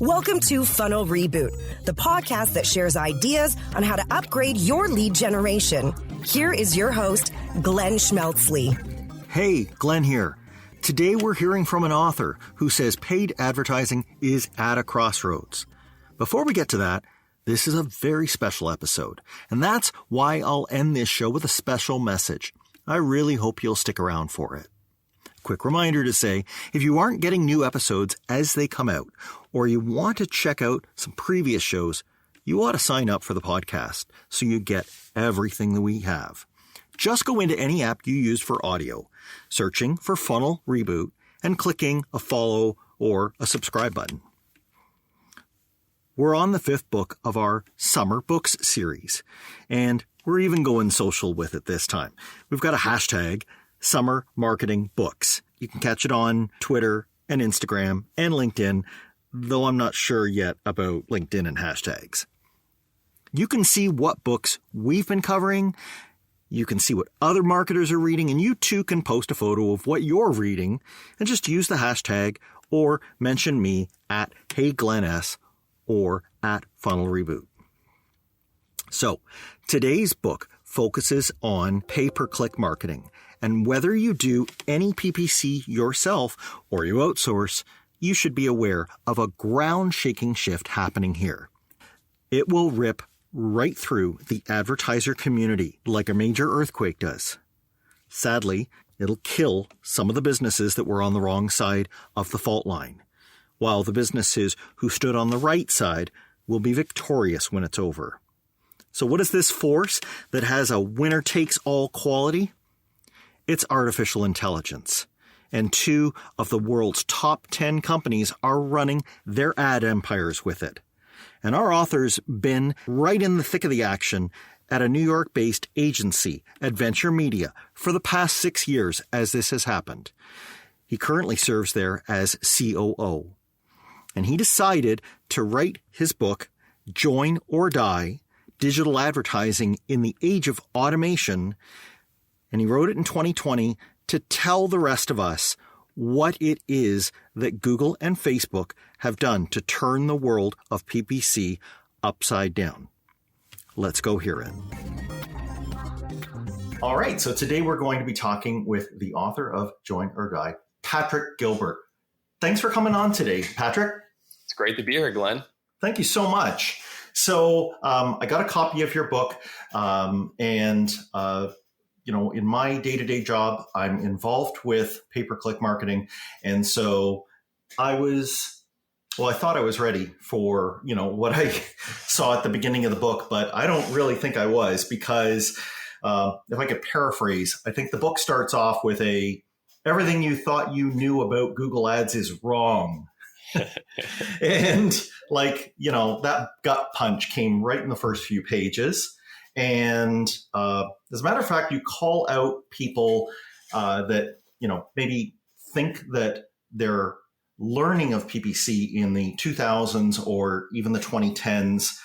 Welcome to Funnel Reboot, the podcast that shares ideas on how to upgrade your lead generation. Here is your host, Glenn Schmeltzley. Hey, Glenn here. Today we're hearing from an author who says paid advertising is at a crossroads. Before we get to that, this is a very special episode, and that's why I'll end this show with a special message. I really hope you'll stick around for it. Quick reminder to say, if you aren't getting new episodes as they come out, or you want to check out some previous shows, you ought to sign up for the podcast so you get everything that we have. Just go into any app you use for audio, searching for Funnel Reboot, and clicking a follow or a subscribe button. We're on the 5th book of our Summer Books series, and we're even going social with it this time. We've got a hashtag, Summer Marketing Books. You can catch it on Twitter and Instagram and LinkedIn, though I'm not sure yet about LinkedIn and hashtags. You can see what books we've been covering. You can see what other marketers are reading, and you too can post a photo of what you're reading and just use the hashtag or mention me at HeyGlennS or at Funnel Reboot. So today's book focuses on pay-per-click marketing. And whether you do any PPC yourself or you outsource, you should be aware of a ground-shaking shift happening here. It will rip right through the advertiser community like a major earthquake does. Sadly, it'll kill some of the businesses that were on the wrong side of the fault line, while the businesses who stood on the right side will be victorious when it's over. So what is this force that has a winner-takes-all quality? It's artificial intelligence. And 2 of the world's top 10 companies are running their ad empires with it. And our author's been right in the thick of the action at a New York-based agency, Adventure Media, for the past 6 years as this has happened. He currently serves there as COO. And he decided to write his book, Join or Die, Digital Advertising in the Age of Automation, and he wrote it in 2020 to tell the rest of us what it is that Google and Facebook have done to turn the world of PPC upside down. Let's go hear it. All right, so today we're going to be talking with the author of Join or Die, Patrick Gilbert. Thanks for coming on today, Patrick. It's great to be here, Glenn. Thank you so much. So I got a copy of your book, in my day-to-day job, I'm involved with pay-per-click marketing. And so I thought I was ready for, what I saw at the beginning of the book, but I don't really think I was because if I could paraphrase, I think the book starts off with everything you thought you knew about Google Ads is wrong. And that gut punch came right in the first few pages. And as a matter of fact, you call out people that, maybe think that they're learning of PPC in the 2000s or even the 2010s.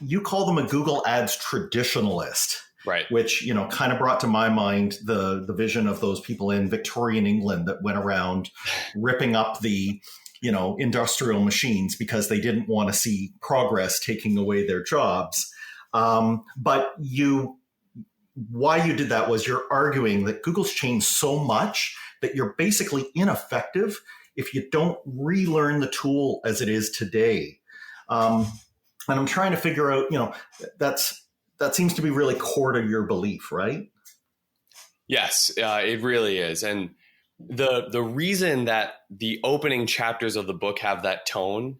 You call them a Google Ads traditionalist, right? Which, kind of brought to my mind the vision of those people in Victorian England that went around ripping up the, industrial machines because they didn't want to see progress taking away their jobs. But why you did that was you're arguing that Google's changed so much that you're basically ineffective if you don't relearn the tool as it is today. And I'm trying to figure out, that seems to be really core to your belief, right? Yes, it really is. And the reason that the opening chapters of the book have that tone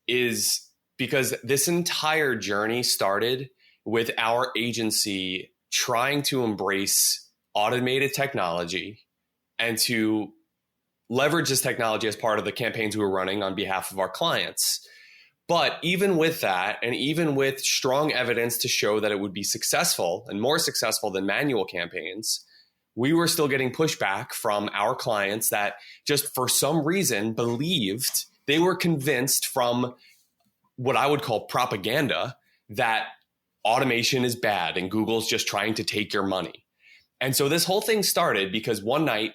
is because this entire journey started with our agency trying to embrace automated technology and to leverage this technology as part of the campaigns we were running on behalf of our clients. But even with that, and even with strong evidence to show that it would be successful and more successful than manual campaigns, we were still getting pushback from our clients that just for some reason believed, they were convinced from what I would call propaganda that automation is bad and Google's just trying to take your money. And so this whole thing started because one night,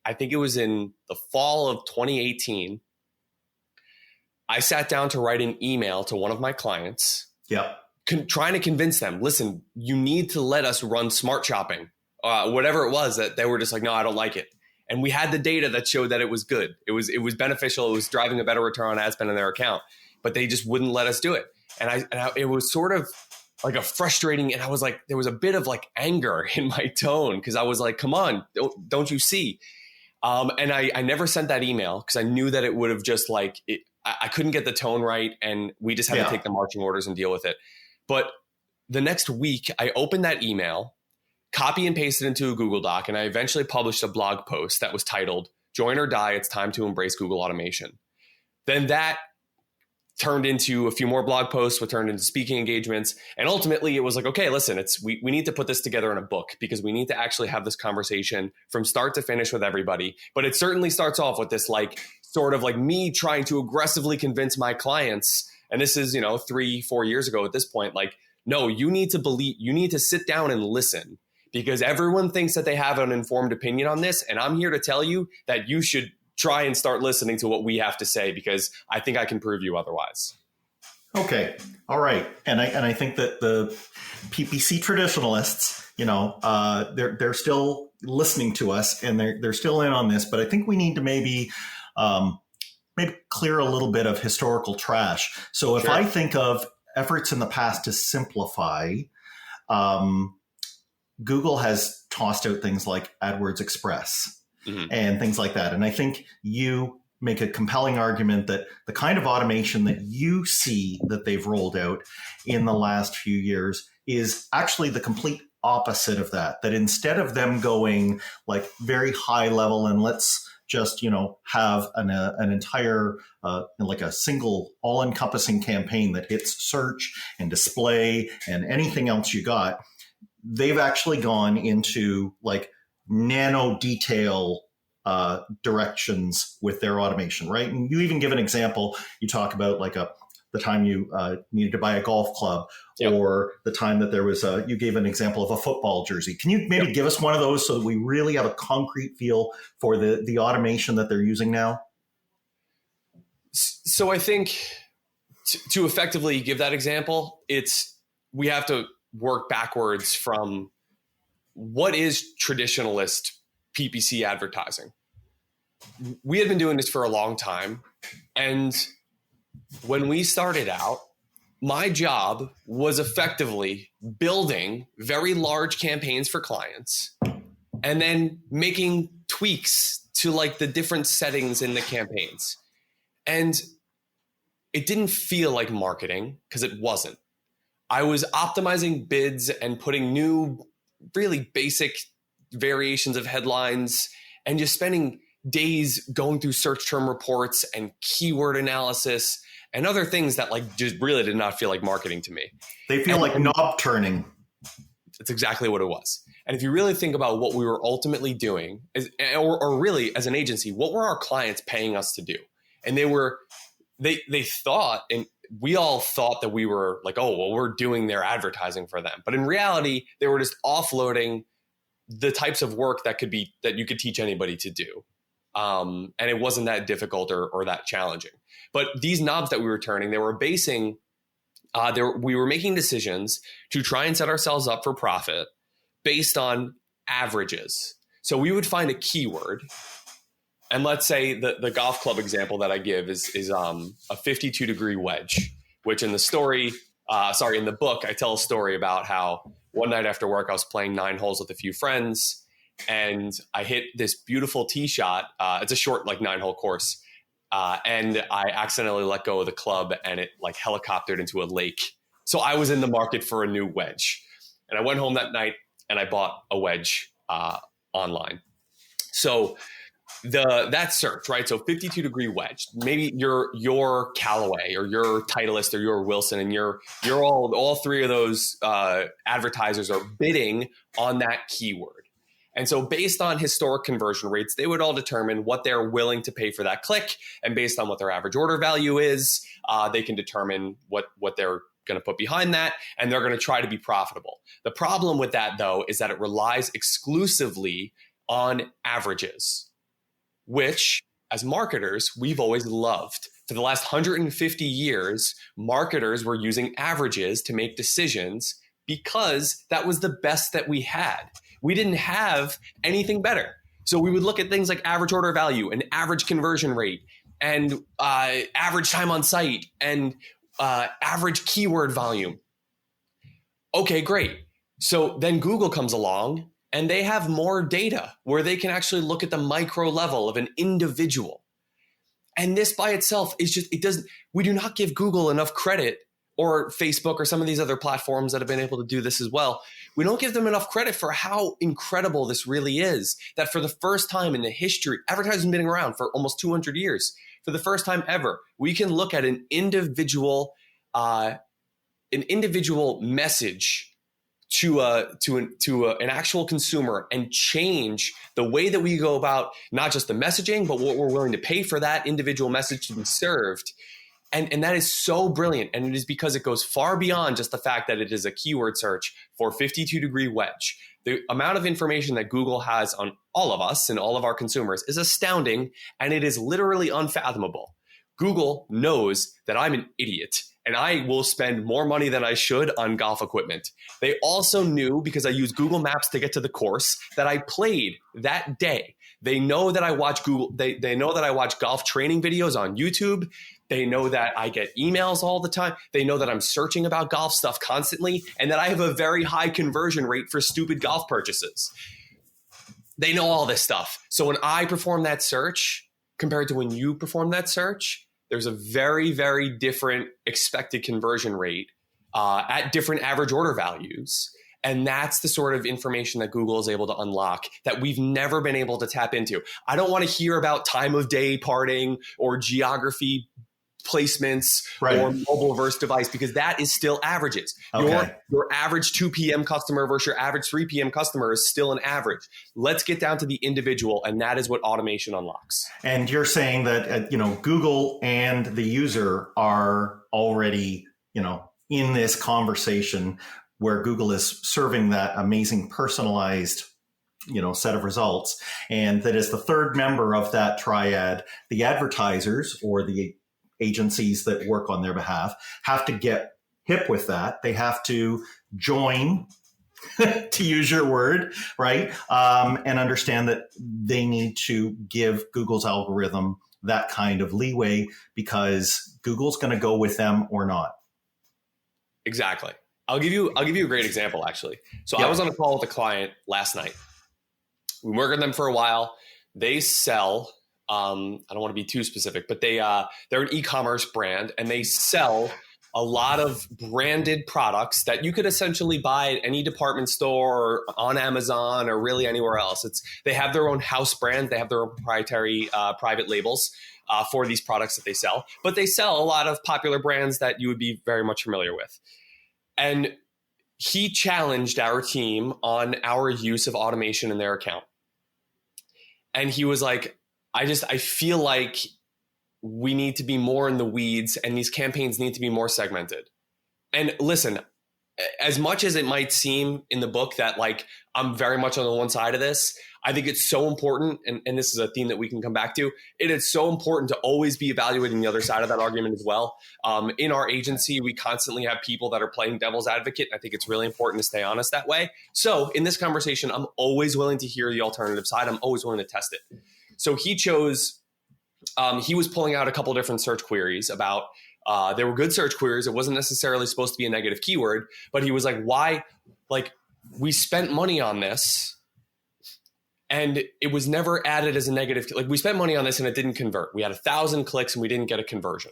I think it was in the fall of 2018, I sat down to write an email to one of my clients. Yep. Trying to convince them, listen, you need to let us run smart shopping, whatever it was, that they were just like, no, I don't like it. And we had the data that showed that it was good. It was beneficial. It was driving a better return on ad spend in their account, but they just wouldn't let us do it. And it was sort of like a frustrating, and I was like, there was a bit of like anger in my tone because I was like, come on, don't you see? And I never sent that email because I knew that it would have just like, I couldn't get the tone right, and we just had to take the marching orders and deal with it. But the next week, I opened that email, copy and pasted into a Google Doc, and I eventually published a blog post that was titled, Join or Die, It's Time to Embrace Google Automation. Then that turned into a few more blog posts, which turned into speaking engagements. And ultimately, it was like, okay, listen, we need to put this together in a book because we need to actually have this conversation from start to finish with everybody. But it certainly starts off with this like sort of like me trying to aggressively convince my clients. And this is, 3-4 years ago at this point, like, no, you need to sit down and listen because everyone thinks that they have an informed opinion on this. And I'm here to tell you that you should try and start listening to what we have to say because I think I can prove you otherwise. Okay. All right. And I think that the PPC traditionalists, they're still listening to us and they're still in on this, but I think we need to maybe clear a little bit of historical trash. So if I think of efforts in the past to simplify, Google has tossed out things like AdWords Express and things like that. And I think you make a compelling argument that the kind of automation that you see that they've rolled out in the last few years is actually the complete opposite of that. That instead of them going like very high level and let's just, have an entire, like a single all-encompassing campaign that hits search and display and anything else you got, they've actually gone into like nano detail directions with their automation, right? And you even give an example. You talk about like the time you needed to buy a golf club, or the time that there was you gave an example of a football jersey. Can you maybe give us one of those so that we really have a concrete feel for the automation that they're using now? So I think to effectively give that example, we have to work backwards from what is traditionalist PPC advertising. We had been doing this for a long time. And when we started out, my job was effectively building very large campaigns for clients and then making tweaks to like the different settings in the campaigns. And it didn't feel like marketing because it wasn't. I was optimizing bids and putting new, really basic variations of headlines and just spending days going through search term reports and keyword analysis and other things that like just really did not feel like marketing to me. They feel like knob turning. That's exactly what it was. And if you really think about what we were ultimately doing, or really as an agency, what were our clients paying us to do? And they thought, and we all thought that we were like, oh, well, we're doing their advertising for them. But in reality, they were just offloading the types of work that you could teach anybody to do. And it wasn't that difficult or that challenging. But these knobs that we were turning, we were making decisions to try and set ourselves up for profit based on averages. So we would find a keyword. And let's say the golf club example that I give is a 52-degree wedge, which in the book, I tell a story about how one night after work, I was playing 9 holes with a few friends and I hit this beautiful tee shot. It's a short, like 9-hole course. And I accidentally let go of the club and it like helicoptered into a lake. So I was in the market for a new wedge and I went home that night and I bought a wedge online. So that search, right? So 52-degree wedge, maybe you're Callaway or your Titleist or your Wilson, and you're all three of those advertisers are bidding on that keyword. And so based on historic conversion rates, they would all determine what they're willing to pay for that click. And based on what their average order value is, they can determine what they're going to put behind that. And they're going to try to be profitable. The problem with that, though, is that it relies exclusively on averages, which as marketers, we've always loved. For the last 150 years, marketers were using averages to make decisions because that was the best that we had. We didn't have anything better. So we would look at things like average order value and average conversion rate and average time on site and average keyword volume. Okay, great. So then Google comes along and they have more data where they can actually look at the micro level of an individual. And this by itself is just, we do not give Google enough credit, or Facebook or some of these other platforms that have been able to do this as well. We don't give them enough credit for how incredible this really is, that for the first time in the history, advertising has been around for almost 200 years. For the first time ever, we can look at an individual message to an actual consumer and change the way that we go about not just the messaging, but what we're willing to pay for that individual message to be served. And that is so brilliant. And it is because it goes far beyond just the fact that it is a keyword search for 52-degree wedge. The amount of information that Google has on all of us and all of our consumers is astounding, and it is literally unfathomable. Google knows that I'm an idiot and I will spend more money than I should on golf equipment. They also knew, because I use Google Maps to get to the course, that I played that day. They know that I watch they know that I watch golf training videos on YouTube. They know that I get emails all the time. They know that I'm searching about golf stuff constantly, and that I have a very high conversion rate for stupid golf purchases. They know all this stuff. So when I perform that search compared to when you perform that search, there's a very, very different expected conversion rate at different average order values. And that's the sort of information that Google is able to unlock that we've never been able to tap into. I don't want to hear about time of day parting or geography placements or mobile versus device, because that is still averages. Okay. Your average 2 p.m. customer versus your average 3 p.m. customer is still an average. Let's get down to the individual, and that is what automation unlocks. And you're saying that Google and the user are already in this conversation where Google is serving that amazing personalized set of results, and that is the third member of that triad, the advertisers or the agencies that work on their behalf have to get hip with that. They have to join, to use your word, right? And understand that they need to give Google's algorithm that kind of leeway, because Google's going to go with them or not. Exactly. I'll give you a great example, actually. So I was on a call with a client last night. We worked with them for a while. They sell, I don't want to be too specific, but they're an e-commerce brand, and they sell a lot of branded products that you could essentially buy at any department store or on Amazon or really anywhere else. They have their own house brand. They have their own proprietary private labels for these products that they sell, but they sell a lot of popular brands that you would be very much familiar with. And he challenged our team on our use of automation in their account. And he was like, I feel like we need to be more in the weeds, and these campaigns need to be more segmented. And listen, as much as it might seem in the book that like I'm very much on the one side of this, I think it's so important, and this is a theme that we can come back to. It is so important to always be evaluating the other side of that argument as well. In our agency, we constantly have people that are playing devil's advocate. I think it's really important to stay honest that way. So in this conversation, I'm always willing to hear the alternative side. I'm always willing to test it. So he chose, he was pulling out a couple different search queries about, they were good search queries. It wasn't necessarily supposed to be a negative keyword, but he was like, why, like, we spent money on this and it was never added as a negative. Like, we spent money on this and it didn't convert. We had 1,000 clicks and we didn't get a conversion.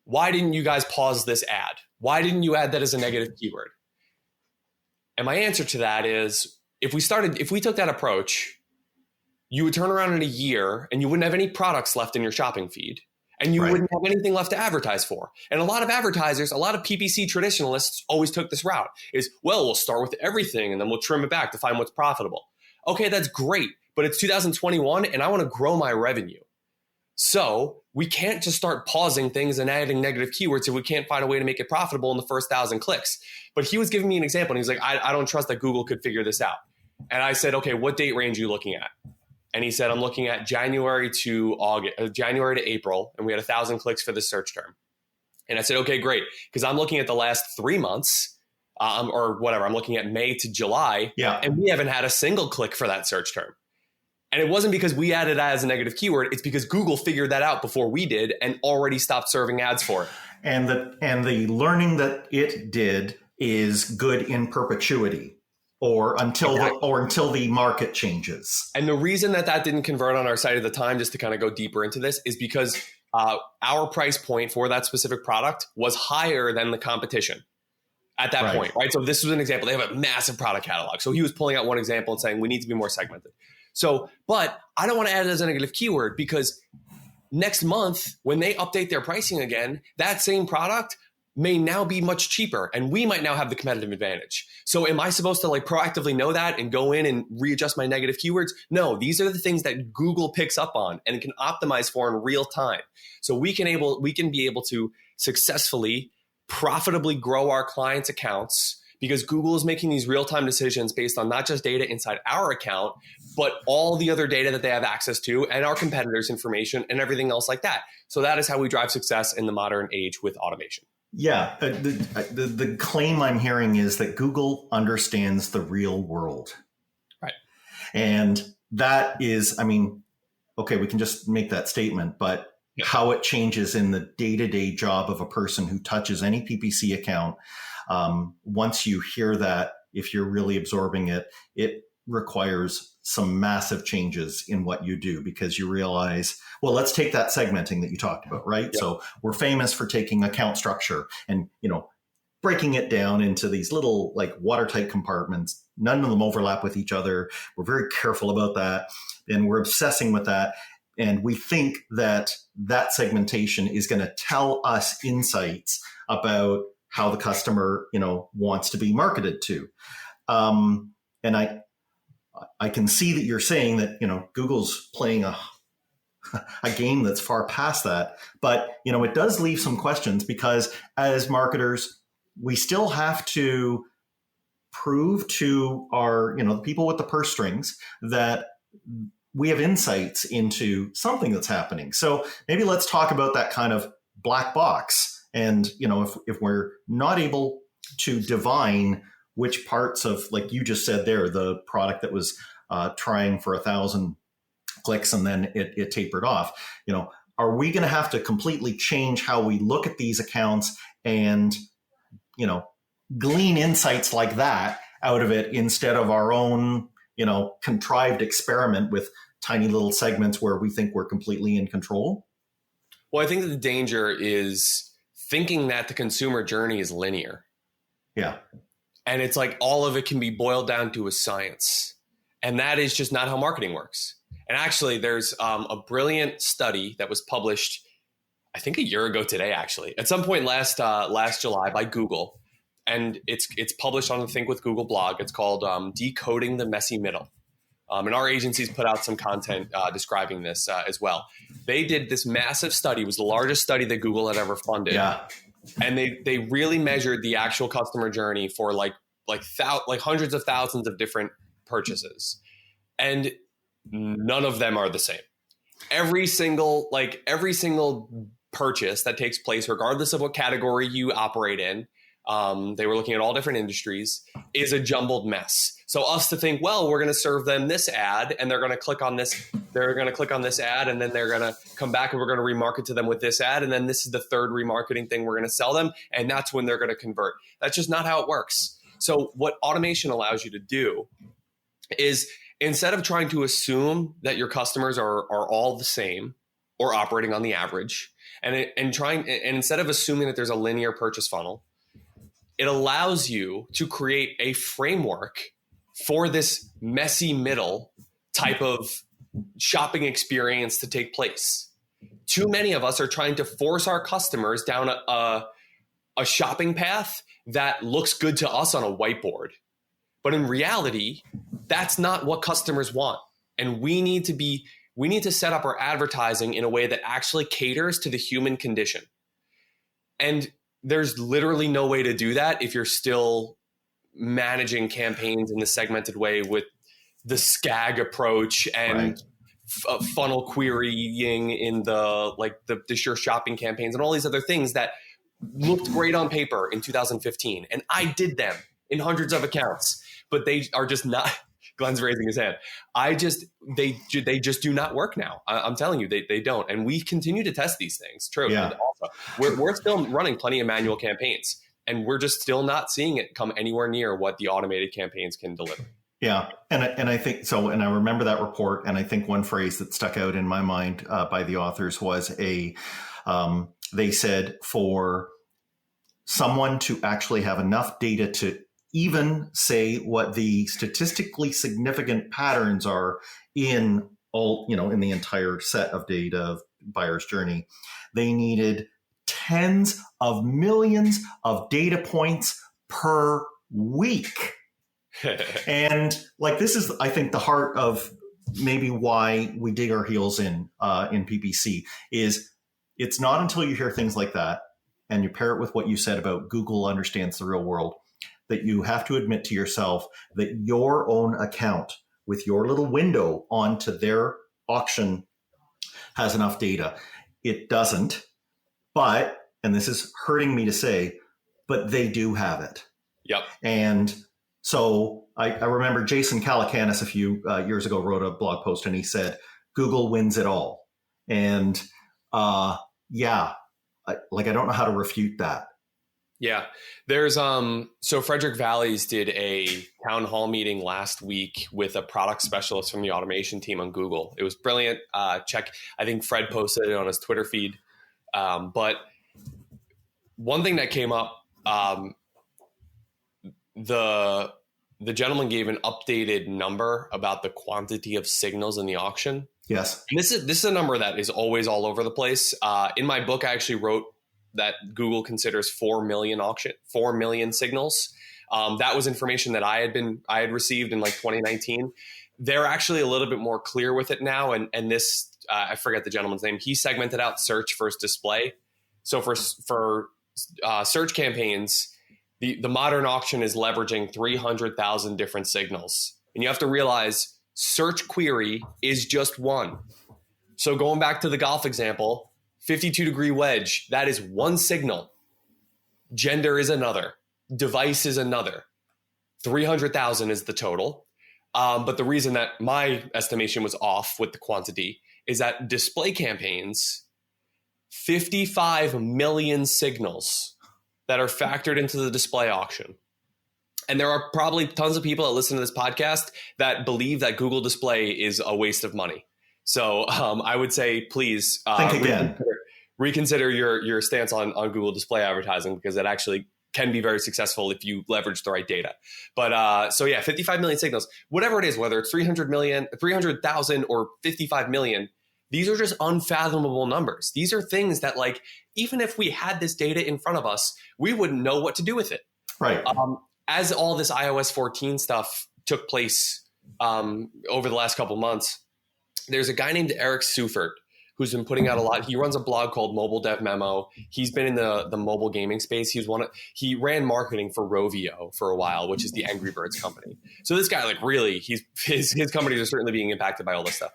Why didn't you guys pause this ad? Why didn't you add that as a negative keyword? And my answer to that is, if we took that approach, you would turn around in a year and you wouldn't have any products left in your shopping feed, and you wouldn't have anything left to advertise for. And a lot of advertisers, a lot of PPC traditionalists always took this route is, well, we'll start with everything and then we'll trim it back to find what's profitable. Okay, that's great, but it's 2021 and I want to grow my revenue. So we can't just start pausing things and adding negative keywords if we can't find a way to make it profitable in the first 1,000 clicks. But he was giving me an example and he was like, I don't trust that Google could figure this out. And I said, okay, what date range are you looking at? And he said, I'm looking at January to April, and we had 1,000 clicks for the search term. And I said, okay, great. Because I'm looking at the last 3 months or whatever. I'm looking at May to July. Yeah. And we haven't had a single click for that search term. And it wasn't because we added as a negative keyword. It's because Google figured that out before we did and already stopped serving ads for it. And the learning that it did is good in perpetuity or until the market changes. And the reason that didn't convert on our site at the time, just to kind of go deeper into this, is because our price point for that specific product was higher than the competition at that point, right? So this was an example. They have a massive product catalog. So he was pulling out one example and saying, we need to be more segmented. So, but I don't want to add it as a negative keyword because next month, when they update their pricing again, that same product may now be much cheaper and we might now have the competitive advantage. So am I supposed to like proactively know that and go in and readjust my negative keywords? No, these are the things that Google picks up on and can optimize for in real time. So we can be able to successfully, profitably grow our clients' accounts because Google is making these real-time decisions based on not just data inside our account, but all the other data that they have access to and our competitors' information and everything else like that. So that is how we drive success in the modern age with automation. Yeah. The claim I'm hearing is that Google understands the real world. Right. And that is, I mean, okay, we can just make that statement, but how it changes in the day-to-day job of a person who touches any PPC account, once you hear that, if you're really absorbing it, it requires some massive changes in what you do because you realize, well, let's take that segmenting that you talked about, right? Yep. So we're famous for taking account structure and, breaking it down into these little like watertight compartments. None of them overlap with each other. We're very careful about that and we're obsessing with that. And we think that segmentation is going to tell us insights about how the customer, wants to be marketed to. And I can see that you're saying that, Google's playing a game that's far past that. But, it does leave some questions because as marketers, we still have to prove to our, the people with the purse strings that we have insights into something that's happening. So maybe let's talk about that kind of black box. And, if we're not able to divine which parts of, like you just said there, the product that was trying for 1,000 clicks and then it tapered off, are we going to have to completely change how we look at these accounts and, glean insights like that out of it instead of our own, contrived experiment with tiny little segments where we think we're completely in control? Well, I think that the danger is thinking that the consumer journey is linear. Yeah. And it's like all of it can be boiled down to a science. And that is just not how marketing works. And actually, there's a brilliant study that was published, I think a year ago today, actually, at some point last July by Google. And it's published on the Think with Google blog. It's called Decoding the Messy Middle. And our agencies put out some content describing this as well. They did this massive study. It was the largest study that Google had ever funded. Yeah. And they really measured the actual customer journey for like hundreds of thousands of different purchases. And none of them are the same. Every single purchase that takes place, regardless of what category you operate in, they were looking at all different industries, is a jumbled mess. So us to think, well, we're going to serve them this ad and they're going to click on this. They're going to click on this ad and then they're going to come back and we're going to remarket to them with this ad. And then this is the third remarketing thing we're going to sell them. And that's when they're going to convert. That's just not how it works. So what automation allows you to do is instead of trying to assume that your customers are all the same or operating on the average and instead of assuming that there's a linear purchase funnel, it allows you to create a framework for this messy middle type of shopping experience to take place. Too many of us are trying to force our customers down a shopping path that looks good to us on a whiteboard. But in reality, that's not what customers want. And we need to set up our advertising in a way that actually caters to the human condition. And there's literally no way to do that if you're still managing campaigns in the segmented way with the SCAG approach and funnel querying in the Sure shopping campaigns and all these other things that looked great on paper in 2015. And I did them in hundreds of accounts, but they are just not. Glenn's raising his hand. They just do not work now. I'm telling you, they don't. And we continue to test these things. True. Yeah. Also, we're still running plenty of manual campaigns, and we're just still not seeing it come anywhere near what the automated campaigns can deliver. Yeah. And I think so. And I remember that report. And I think one phrase that stuck out in my mind by the authors was they said for someone to actually have enough data to even say what the statistically significant patterns are in in the entire set of data of buyer's journey, they needed tens of millions of data points per week. And like, this is, I think, the heart of maybe why we dig our heels in PPC is it's not until you hear things like that and you pair it with what you said about Google understands the real world that you have to admit to yourself that your own account with your little window onto their auction has enough data. It doesn't, but, and this is hurting me to say, but they do have it. Yep. And so I remember Jason Calacanis a few years ago wrote a blog post and he said, Google wins it all. And I don't know how to refute that. Yeah, there's so Frederick Valleys did a town hall meeting last week with a product specialist from the automation team on Google. It was brilliant. Check. I think Fred posted it on his Twitter feed. But one thing that came up, the gentleman gave an updated number about the quantity of signals in the auction. Yes, and this is a number that is always all over the place. In my book, I actually wrote that Google considers 4 million signals. That was information that I had received in like 2019. They're actually a little bit more clear with it now. And this, I forget the gentleman's name. He segmented out search versus display. So for search campaigns, the modern auction is leveraging 300,000 different signals. And you have to realize search query is just one. So going back to the golf example, 52-degree wedge, that is one signal. Gender is another. Device is another. 300,000 is the total. But the reason that my estimation was off with the quantity is that display campaigns, 55 million signals that are factored into the display auction. And there are probably tons of people that listen to this podcast that believe that Google Display is a waste of money. So I would say, please think again. Reconsider your stance on Google Display advertising, because it actually can be very successful if you leverage the right data. But 55 million signals, whatever it is, whether it's 300,000 or 55 million, these are just unfathomable numbers. These are things that, like, even if we had this data in front of us, we wouldn't know what to do with it. Right. As all this iOS 14 stuff took place over the last couple months, there's a guy named Eric Seufert who's been putting out a lot. He runs a blog called Mobile Dev Memo. He's been in the mobile gaming space. He ran marketing for Rovio for a while, which is the Angry Birds company. So this guy, like, really, his companies are certainly being impacted by all this stuff.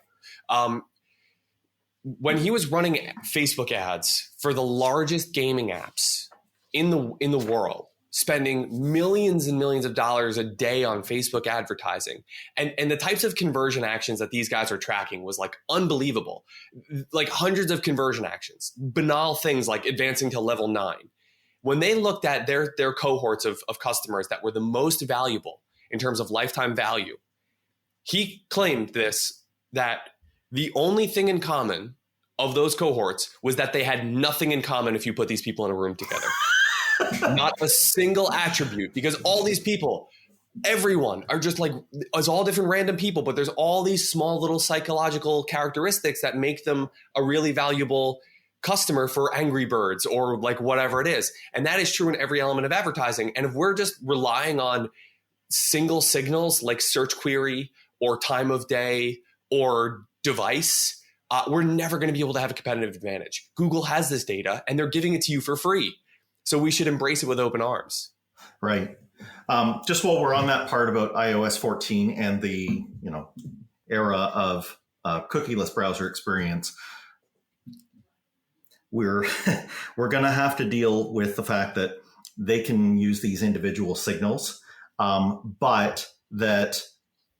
When he was running Facebook ads for the largest gaming apps in the world, spending millions and millions of dollars a day on Facebook advertising. And the types of conversion actions that these guys are tracking was like unbelievable. Like hundreds of conversion actions, banal things like advancing to level 9. When they looked at their cohorts of customers that were the most valuable in terms of lifetime value, he claimed that the only thing in common of those cohorts was that they had nothing in common if you put these people in a room together. Not a single attribute, because all these people, everyone are just like, it's all different random people, but there's all these small little psychological characteristics that make them a really valuable customer for Angry Birds or like whatever it is. And that is true in every element of advertising. And if we're just relying on single signals like search query or time of day or device, we're never going to be able to have a competitive advantage. Google has this data and they're giving it to you for free. So we should embrace it with open arms. Right. Just while we're on that part about iOS 14 and the era of cookieless browser experience, we're we're going to have to deal with the fact that they can use these individual signals, but that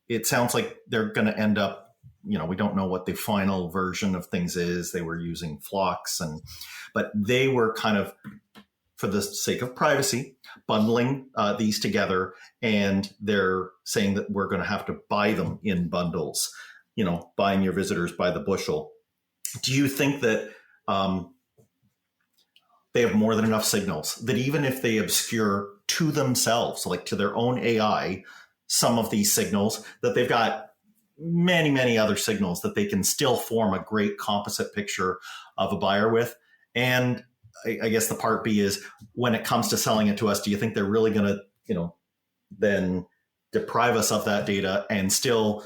it sounds like they're going to end up, we don't know what the final version of things is. They were using flocks, but they were kind of, for the sake of privacy, bundling these together, and they're saying that we're going to have to buy them in bundles, buying your visitors by the bushel. Do you think that they have more than enough signals that even if they obscure to themselves, like to their own AI, some of these signals, that they've got many, many other signals that they can still form a great composite picture of a buyer with? And I guess the part B is, when it comes to selling it to us, do you think they're really going to, then deprive us of that data and still,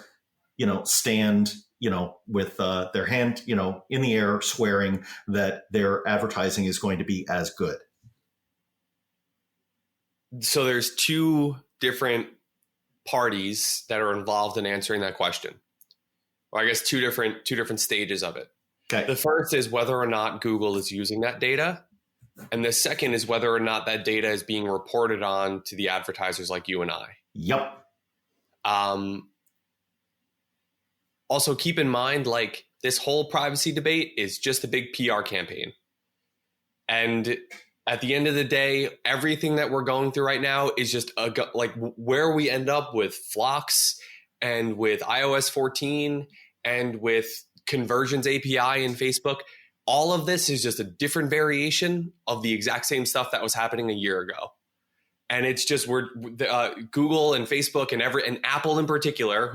stand, with their hand, in the air, swearing that their advertising is going to be as good? So there's two different parties that are involved in answering that question. Or I guess two different stages of it. Okay. The first is whether or not Google is using that data. And the second is whether or not that data is being reported on to the advertisers like you and I. Yep. Also, keep in mind, this whole privacy debate is just a big PR campaign. And at the end of the day, everything that we're going through right now is just where we end up with flocks and with iOS 14 and with conversions API in Facebook. All of this is just a different variation of the exact same stuff that was happening a year ago. And it's just Google and Facebook and Apple in particular,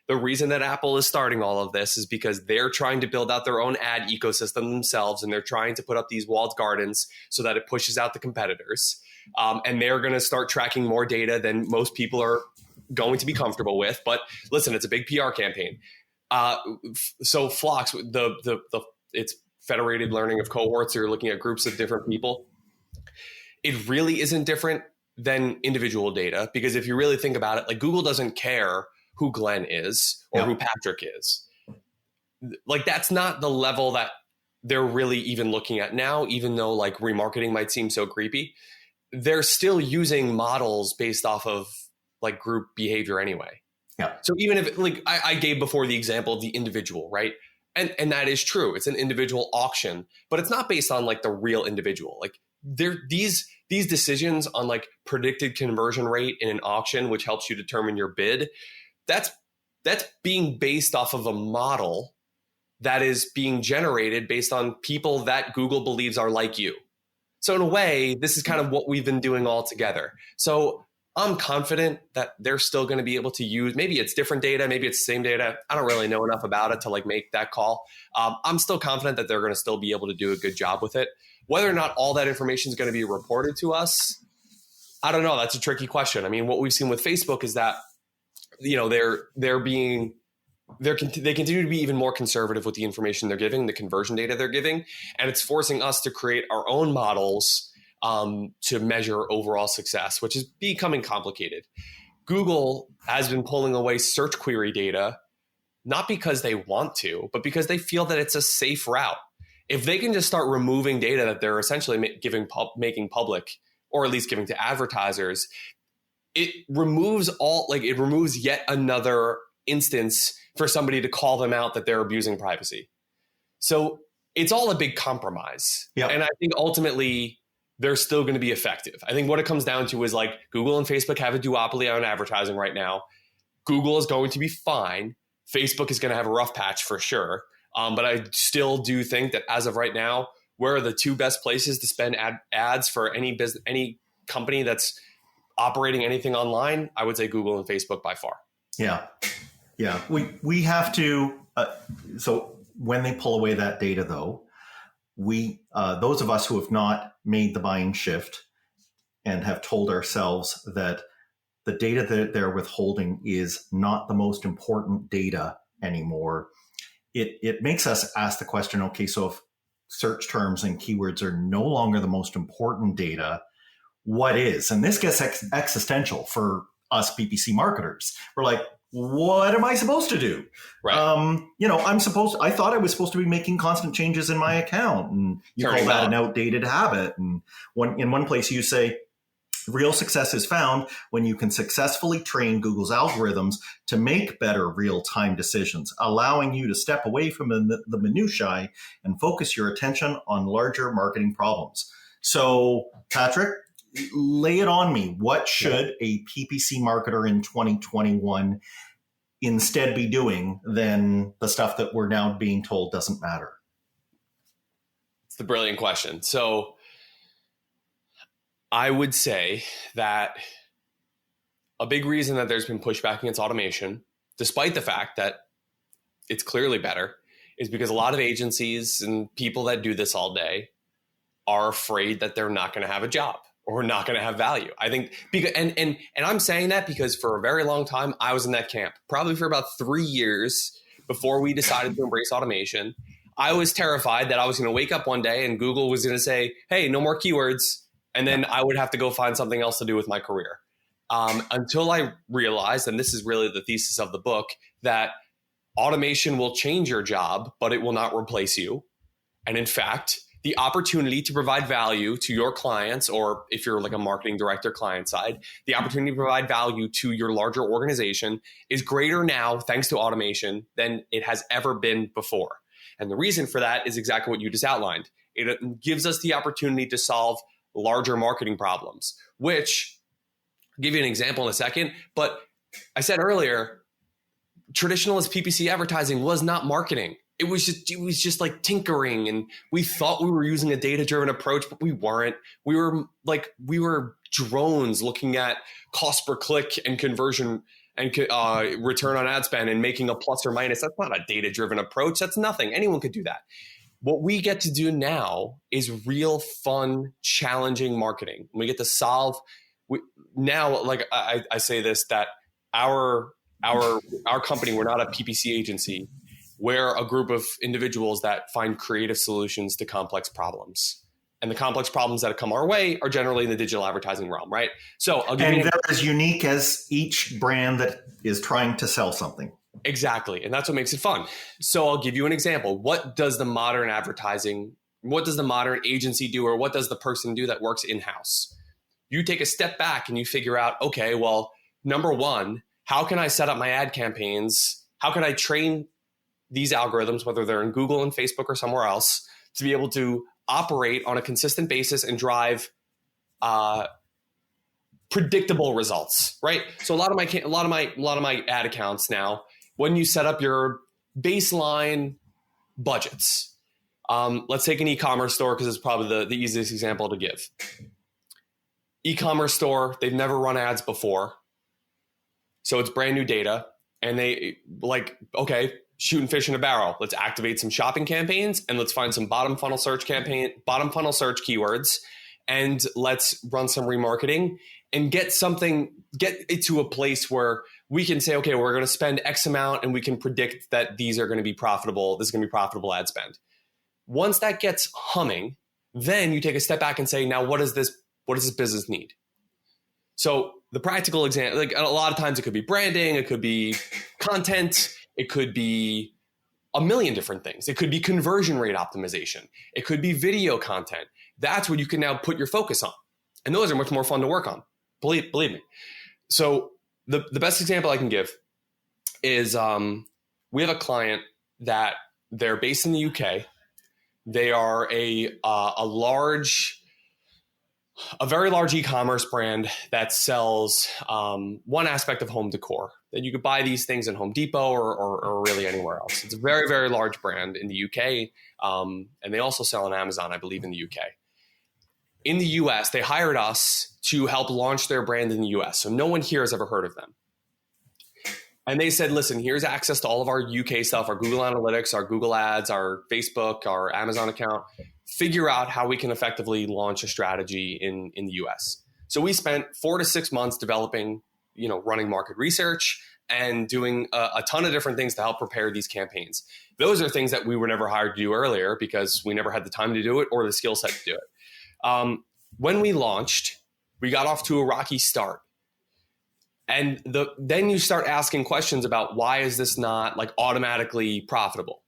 the reason that Apple is starting all of this is because they're trying to build out their own ad ecosystem themselves, and they're trying to put up these walled gardens so that it pushes out the competitors. And they're going to start tracking more data than most people are going to be comfortable with. But listen, it's a big PR campaign. So Flocks, it's federated learning of cohorts. So you're looking at groups of different people. It really isn't different than individual data, because if you really think about it, Google doesn't care who Glenn is or who Patrick is. That's not the level that they're really even looking at now, even though remarketing might seem so creepy. They're still using models based off of group behavior anyway. Yeah. So even if I gave before the example of the individual, right? And that is true. It's an individual auction, but it's not based on the real individual. These decisions on predicted conversion rate in an auction, which helps you determine your bid, that's being based off of a model that is being generated based on people that Google believes are like you. So in a way, this is kind of what we've been doing all together. So I'm confident that they're still going to be able to use, maybe it's different data, maybe it's the same data. I don't really know enough about it to make that call. I'm still confident that they're going to still be able to do a good job with it. Whether or not all that information is going to be reported to us, I don't know. That's a tricky question. I mean, what we've seen with Facebook is that, they continue to be even more conservative with the information they're giving, the conversion data they're giving, and it's forcing us to create our own models to measure overall success, which is becoming complicated. Google has been pulling away search query data, not because they want to, but because they feel that it's a safe route. If they can just start removing data that they're essentially making public, or at least giving to advertisers, it removes yet another instance for somebody to call them out that they're abusing privacy. So it's all a big compromise. Yeah. And I think ultimately they're still going to be effective. I think what it comes down to is Google and Facebook have a duopoly on advertising right now. Google is going to be fine. Facebook is going to have a rough patch for sure. But I still do think that as of right now, where are the two best places to spend ads for any business, any company that's operating anything online? I would say Google and Facebook by far. Yeah. Yeah. We have to. So when they pull away that data, though, those of us who have not made the buying shift and have told ourselves that the data that they're withholding is not the most important data anymore, it makes us ask the question, okay, so if search terms and keywords are no longer the most important data, what is? And this gets existential for us PPC marketers. We're like, what am I supposed to do? Right. I thought I was supposed to be making constant changes in my account, and you call that an outdated habit. And in one place you say, real success is found when you can successfully train Google's algorithms to make better real-time decisions, allowing you to step away from the minutiae and focus your attention on larger marketing problems. So, Patrick, lay it on me. What should a PPC marketer in 2021 instead be doing than the stuff that we're now being told doesn't matter? It's the brilliant question. So I would say that a big reason that there's been pushback against automation, despite the fact that it's clearly better, is because a lot of agencies and people that do this all day are afraid that they're not going to have a job or not going to have value. I think because, and I'm saying that because for a very long time, I was in that camp, probably for about 3 years before we decided to embrace automation. I was terrified that I was going to wake up one day and Google was going to say, hey, no more keywords. And then I would have to go find something else to do with my career. Until I realized, and this is really the thesis of the book, that automation will change your job, but it will not replace you. And in fact, the opportunity to provide value to your clients, or if you're like a marketing director client side, the opportunity to provide value to your larger organization is greater now thanks to automation than it has ever been before. And the reason for that is exactly what you just outlined. It gives us the opportunity to solve larger marketing problems, which I'll give you an example in a second. But I said earlier, traditionalist PPC advertising was not marketing. It was just like tinkering, and we thought we were using a data-driven approach, but we weren't. We were drones looking at cost per click and conversion and return on ad spend and making a plus or minus. That's not a data-driven approach. That's nothing. Anyone could do that. What we get to do now is real fun, challenging marketing. We get to solve now, like I say this, that our company, we're not a PPC agency. We're a group of individuals that find creative solutions to complex problems. And the complex problems that come our way are generally in the digital advertising realm, right? So I'll give you they're as unique as each brand that is trying to sell something. Exactly. And that's what makes it fun. So I'll give you an example. What does the modern agency do, or what does the person do that works in-house? You take a step back and you figure out, okay, well, number one, how can I set up my ad campaigns? How can I train these algorithms, whether they're in Google and Facebook or somewhere else, to be able to operate on a consistent basis and drive predictable results, right? So a lot of my ad accounts now, when you set up your baseline budgets, let's take an e-commerce store because it's probably the easiest example to give. E-commerce store, they've never run ads before, so it's brand new data, and they okay, shooting fish in a barrel. Let's activate some shopping campaigns and let's find some bottom funnel search keywords, and let's run some remarketing and get it to a place where we can say, okay, we're going to spend X amount and we can predict that these are going to be profitable. This is going to be profitable ad spend. Once that gets humming, then you take a step back and say, now what does this business need? So the practical example, like a lot of times it could be branding, it could be content, it could be a million different things. It could be conversion rate optimization. It could be video content. That's what you can now put your focus on. And those are much more fun to work on. Believe me. So the best example I can give is we have a client that they're based in the UK. They are a very large e-commerce brand that sells one aspect of home decor. That you could buy these things in Home Depot or really anywhere else. It's a very, very large brand in the UK, and they also sell on Amazon, I believe, in the UK. In the US, they hired us to help launch their brand in the US, so no one here has ever heard of them. And they said, listen, here's access to all of our UK stuff, our Google Analytics, our Google Ads, our Facebook, our Amazon account. Figure out how we can effectively launch a strategy in the US. So we spent 4 to 6 months developing, running market research and doing a ton of different things to help prepare these campaigns. Those are things that we were never hired to do earlier because we never had the time to do it or the skill set to do it. When we launched, we got off to a rocky start. And then you start asking questions about why is this not like automatically profitable?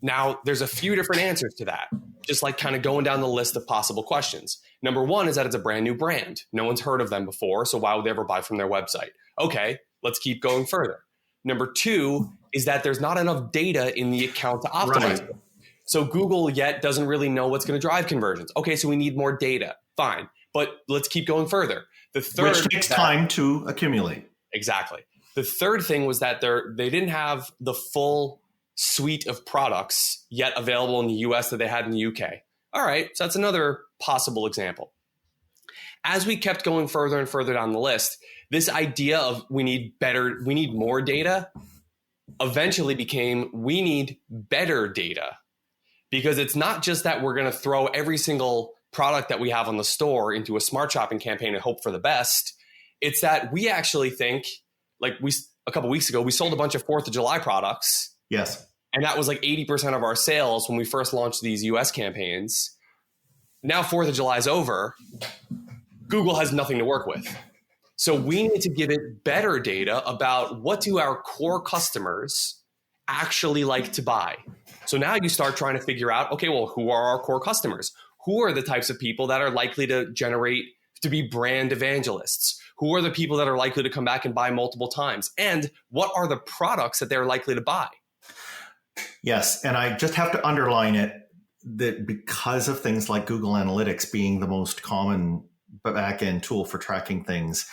Now, there's a few different answers to that, just like kind of going down the list of possible questions. Number one is that it's a brand new brand. No one's heard of them before, so why would they ever buy from their website? Okay, let's keep going further. Number two is that there's not enough data in the account to optimize it. So Google yet doesn't really know what's going to drive conversions. Okay, so we need more data. Fine, but let's keep going further. The third, which takes time to accumulate. Exactly. The third thing was that they didn't have the full suite of products yet available in the US that they had in the UK. All right, so that's another possible example. As we kept going further and further down the list, this idea of we need more data eventually became we need better data, because it's not just that we're going to throw every single product that we have on the store into a smart shopping campaign and hope for the best. It's that we actually think, like a couple weeks ago, we sold a bunch of 4th of July products. Yes. And that was like 80% of our sales when we first launched these US campaigns. Now 4th of July is over. Google has nothing to work with. So we need to give it better data about what do our core customers actually like to buy. So now you start trying to figure out, okay, well, who are our core customers? Who are the types of people that are likely to be brand evangelists? Who are the people that are likely to come back and buy multiple times? And what are the products that they're likely to buy? Yes, and I just have to underline it that because of things like Google Analytics being the most common back-end tool for tracking things,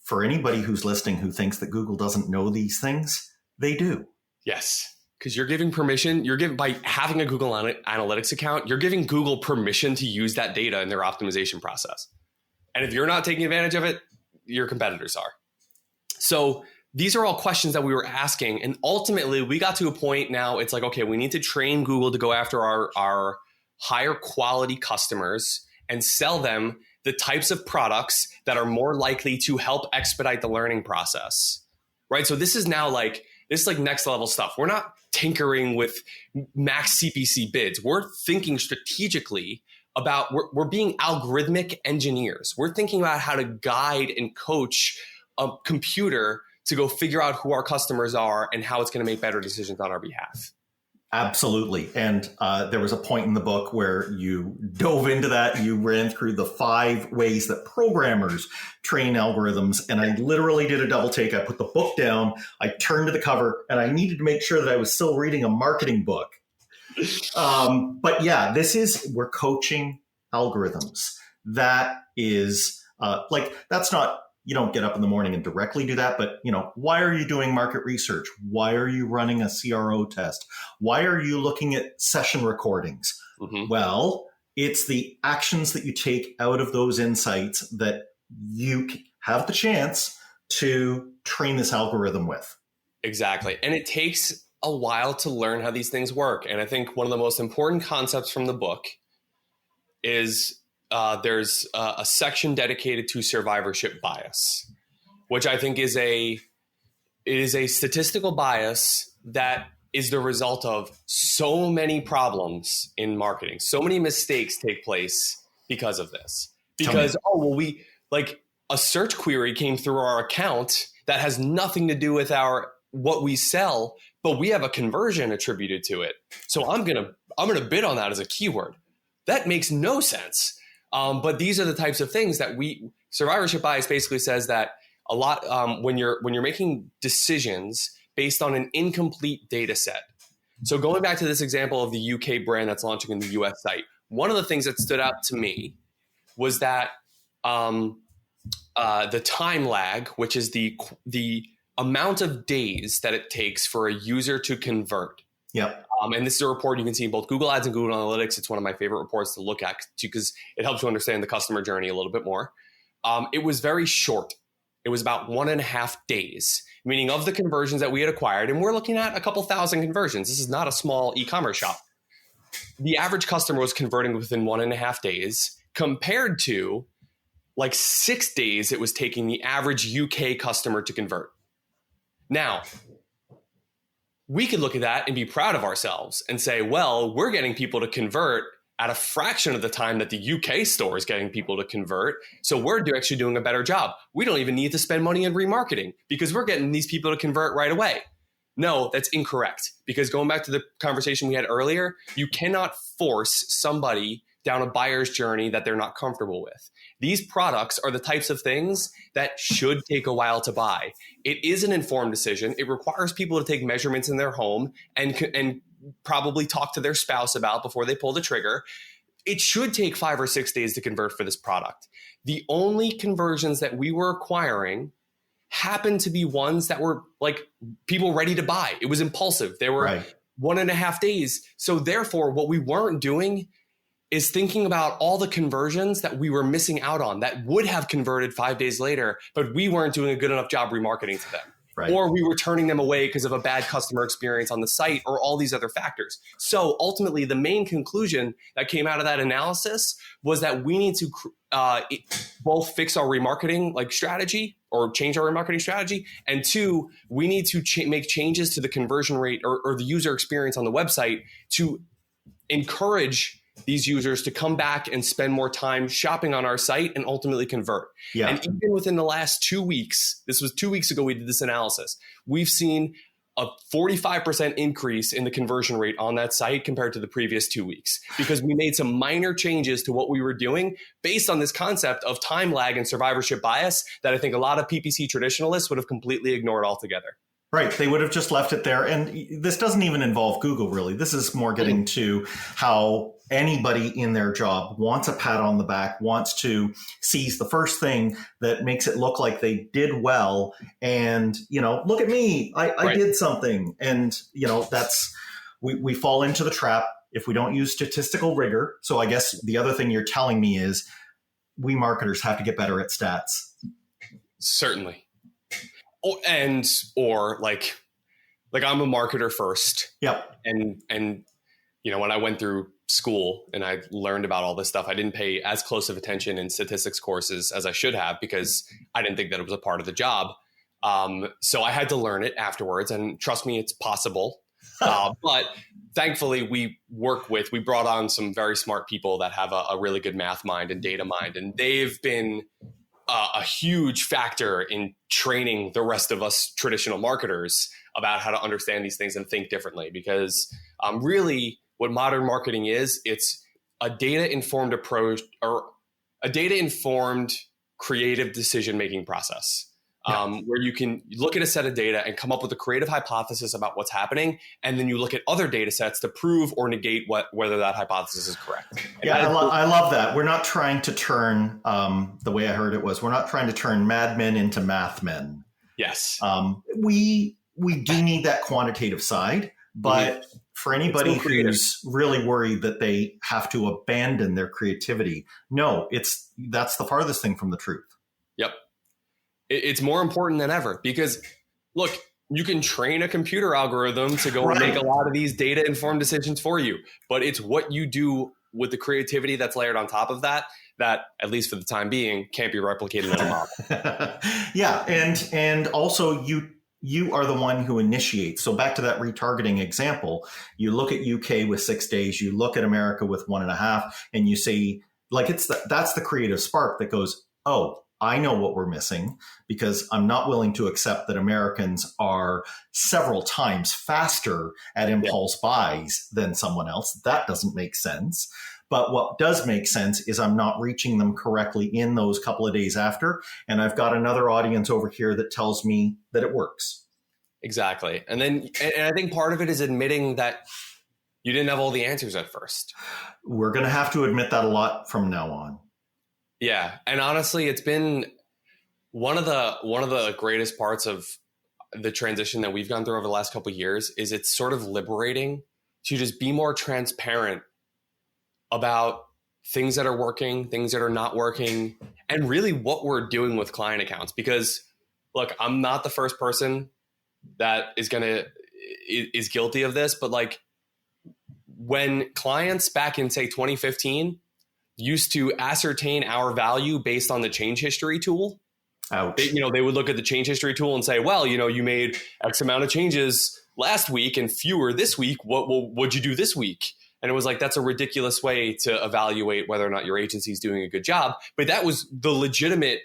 for anybody who's listening who thinks that Google doesn't know these things, they do. Yes, because you're giving permission. By having a Google Analytics account, you're giving Google permission to use that data in their optimization process. And if you're not taking advantage of it, your competitors are. So these are all questions that we were asking. And ultimately, we got to a point now, it's like, okay, we need to train Google to go after our higher quality customers and sell them the types of products that are more likely to help expedite the learning process, right? So this is next level stuff. We're not tinkering with max CPC bids. We're thinking strategically about, we're being algorithmic engineers. We're thinking about how to guide and coach a computer to go figure out who our customers are and how it's going to make better decisions on our behalf. Absolutely. And there was a point in the book where you dove into that. You ran through the 5 ways that programmers train algorithms. And I literally did a double take. I put the book down, I turned to the cover, and I needed to make sure that I was still reading a marketing book. But yeah, we're coaching algorithms. That is that's not, you don't get up in the morning and directly do that, but why are you doing market research? Why are you running a CRO test? Why are you looking at session recordings? Mm-hmm. Well, it's the actions that you take out of those insights that you have the chance to train this algorithm with. Exactly. And it takes a while to learn how these things work. And I think one of the most important concepts from the book is there's a section dedicated to survivorship bias, which I think is a statistical bias that is the result of so many problems in marketing. So many mistakes take place because of this. Because, a search query came through our account that has nothing to do with what we sell, but we have a conversion attributed to it. So I'm gonna bid on that as a keyword. That makes no sense. But these are the types of things that survivorship bias basically says that a lot when you're making decisions based on an incomplete data set. So going back to this example of the UK brand that's launching in the US site, one of the things that stood out to me was that the time lag, which is the amount of days that it takes for a user to convert. Yep. And this is a report you can see in both Google Ads and Google Analytics. It's one of my favorite reports to look at because it helps you understand the customer journey a little bit more. It was very short. It was about 1.5 days, meaning of the conversions that we had acquired. And we're looking at a couple thousand conversions. This is not a small e-commerce shop. The average customer was converting within 1.5 days compared to 6 days it was taking the average UK customer to convert. Now, we could look at that and be proud of ourselves and say, well, we're getting people to convert at a fraction of the time that the UK store is getting people to convert. So we're actually doing a better job. We don't even need to spend money in remarketing because we're getting these people to convert right away. No, that's incorrect. Because going back to the conversation we had earlier, you cannot force somebody down a buyer's journey that they're not comfortable with. These products are the types of things that should take a while to buy. It is an informed decision. It requires people to take measurements in their home and probably talk to their spouse about before they pull the trigger. It should take 5 or 6 days to convert for this product. The only conversions that we were acquiring happened to be ones that were like people ready to buy. It was impulsive. They were 1.5 days. So therefore, what we weren't doing is thinking about all the conversions that we were missing out on that would have converted 5 days later, but we weren't doing a good enough job remarketing to them. Right. Or we were turning them away because of a bad customer experience on the site or all these other factors. So ultimately, the main conclusion that came out of that analysis was that we need to both fix our remarketing strategy or change our remarketing strategy. And 2, we need to make changes to the conversion rate or the user experience on the website to encourage these users to come back and spend more time shopping on our site and ultimately convert. Yeah. And even within the last 2 weeks, this was 2 weeks ago, we did this analysis, we've seen a 45% increase in the conversion rate on that site compared to the previous 2 weeks, because we made some minor changes to what we were doing based on this concept of time lag and survivorship bias that I think a lot of PPC traditionalists would have completely ignored altogether. Right. They would have just left it there. And this doesn't even involve Google, really. This is more getting to how anybody in their job wants a pat on the back, wants to seize the first thing that makes it look like they did well. And, look at me, I did something. And, we fall into the trap if we don't use statistical rigor. So I guess the other thing you're telling me is we marketers have to get better at stats. Certainly. Or like I'm a marketer first. Yep. And when I went through school and I learned about all this stuff, I didn't pay as close of attention in statistics courses as I should have because I didn't think that it was a part of the job. So I had to learn it afterwards, and trust me, it's possible. But thankfully we brought on some very smart people that have a really good math mind and data mind. And they've been a huge factor in training the rest of us traditional marketers about how to understand these things and think differently. Because really what modern marketing is, it's a data-informed approach or a data-informed creative decision-making process. Where you can look at a set of data and come up with a creative hypothesis about what's happening. And then you look at other data sets to prove or negate whether that hypothesis is correct. And I love that. We're not trying to turn, the way I heard it was, we're not trying to turn madmen into math men. Yes. We do need that quantitative side, but for anybody who's really worried that they have to abandon their creativity, no, that's the farthest thing from the truth. Yep. It's more important than ever because, look, you can train a computer algorithm to go and make a lot of these data-informed decisions for you. But it's what you do with the creativity that's layered on top of that, at least for the time being, can't be replicated in a model. Yeah. And also you are the one who initiates. So back to that retargeting example, you look at UK with 6 days, you look at America with 1.5, and you say, that's the creative spark that goes, oh, I know what we're missing because I'm not willing to accept that Americans are several times faster at impulse buys than someone else. That doesn't make sense. But what does make sense is I'm not reaching them correctly in those couple of days after. And I've got another audience over here that tells me that it works. Exactly. And I think part of it is admitting that you didn't have all the answers at first. We're going to have to admit that a lot from now on. Yeah. And honestly, it's been one of the greatest parts of the transition that we've gone through over the last couple of years is it's sort of liberating to just be more transparent about things that are working, things that are not working, and really what we're doing with client accounts. Because look, I'm not the first person that is guilty of this, but when clients back in say 2015 used to ascertain our value based on the change history tool. They would look at the change history tool and say, well, you made X amount of changes last week and fewer this week. What'd you do this week? And it was like, that's a ridiculous way to evaluate whether or not your agency is doing a good job. But that was the legitimate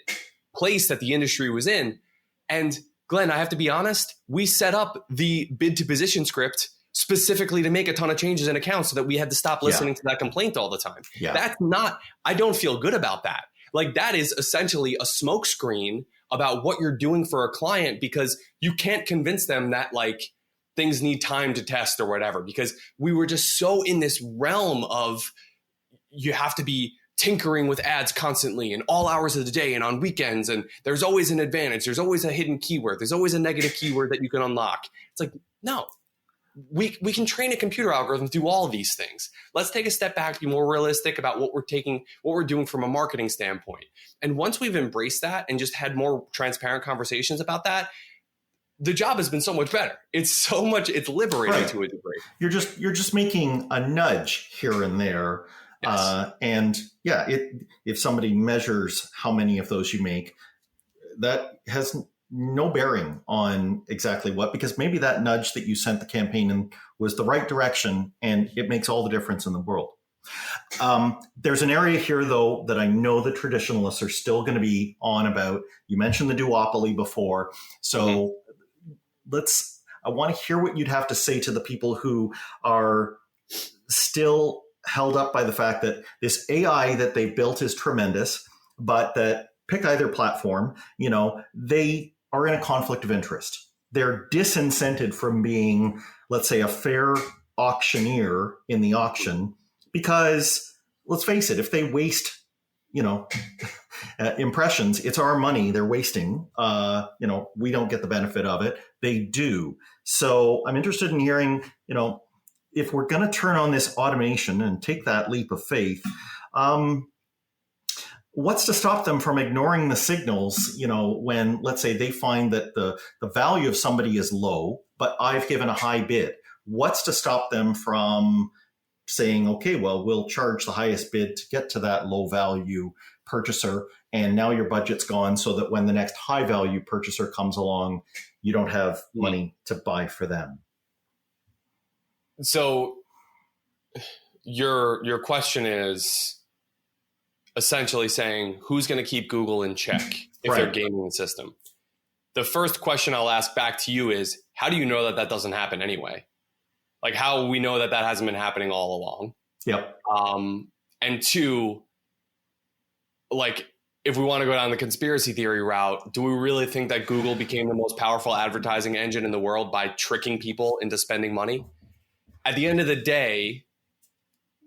place that the industry was in. And Glenn, I have to be honest, we set up the bid to position script specifically to make a ton of changes in accounts so that we had to stop listening to that complaint all the time. Yeah. That's not, I don't feel good about that. Like, that is essentially a smokescreen about what you're doing for a client, because you can't convince them that like things need time to test or whatever, because we were just so in this realm of you have to be tinkering with ads constantly and all hours of the day and on weekends. And there's always an advantage. There's always a hidden keyword. There's always a negative keyword that you can unlock. It's like, no, we can train a computer algorithm to do all of these things. Let's take a step back, be more realistic about what we're doing from a marketing standpoint. And once we've embraced that and just had more transparent conversations about that, the job has been so much better. It's liberating to a degree. You're just making a nudge here and there. Yes. And yeah, if somebody measures how many of those you make, that has no bearing on exactly what, because maybe that nudge that you sent the campaign in was the right direction, and it makes all the difference in the world. There's an area here, though, that I know the traditionalists are still going to be on about. You mentioned the duopoly before. So I want to hear what you'd have to say to the people who are still held up by the fact that this AI that they've built is tremendous, but that pick either platform, they are in a conflict of interest. They're disincented from being, let's say, a fair auctioneer in the auction, because let's face it, if they waste, impressions, it's our money they're wasting. We don't get the benefit of it. They do. So I'm interested in hearing, if we're going to turn on this automation and take that leap of faith, what's to stop them from ignoring the signals, when, let's say, they find that the value of somebody is low, but I've given a high bid? What's to stop them from saying, okay, well, we'll charge the highest bid to get to that low value purchaser, and now your budget's gone, so that when the next high value purchaser comes along, you don't have money to buy for them? So your question is essentially saying, who's going to keep Google in check if they're gaming the system? The first question I'll ask back to you is, how do you know that doesn't happen anyway? Like, how we know that hasn't been happening all along? Yep. And two, like, if we want to go down the conspiracy theory route, do we really think that Google became the most powerful advertising engine in the world by tricking people into spending money? At the end of the day,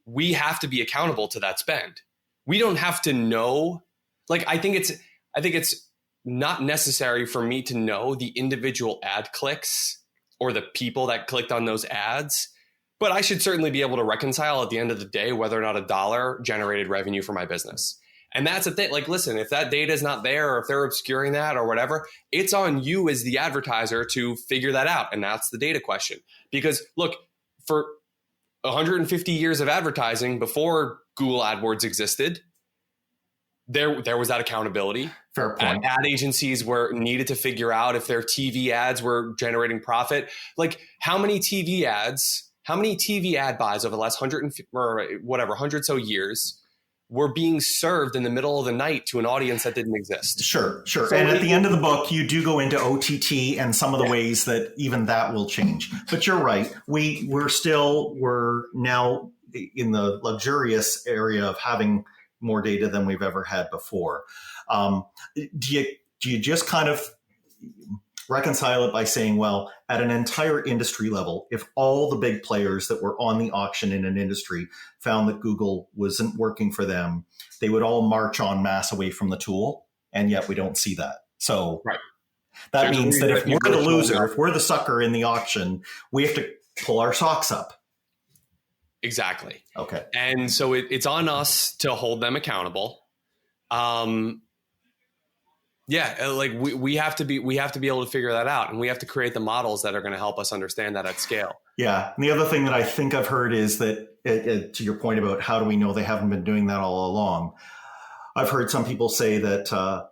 we have to be accountable to that spend. We don't have to know. Like, I think it's not necessary for me to know the individual ad clicks or the people that clicked on those ads, but I should certainly be able to reconcile at the end of the day whether or not $1 generated revenue for my business. And that's the thing. Like, listen, if that data is not there, or if they're obscuring that or whatever, it's on you as the advertiser to figure that out. And that's the data question. Because look, for 150 years of advertising before Google AdWords existed, there was that accountability. Fair point. Ad agencies were needed to figure out if their TV ads were generating profit. Like, how many TV ad buys over the last 100 so years were being served in the middle of the night to an audience that didn't exist? Sure. So and at the end of the book, you do go into OTT and some of the ways that even that will change. But you're right. We're now in the luxurious area of having more data than we've ever had before. Do you just kind of reconcile it by saying, well, at an entire industry level, if all the big players that were on the auction in an industry found that Google wasn't working for them, they would all march en masse away from the tool, and yet we don't see that. So that means that if we're the loser, if we're the sucker in the auction, we have to pull our socks up. Exactly. Okay. And so it's on us to hold them accountable. Like we have to be able to figure that out, and we have to create the models that are going to help us understand that at scale. Yeah. And the other thing that I think I've heard is that, to your point about how do we know they haven't been doing that all along, I've heard some people say that,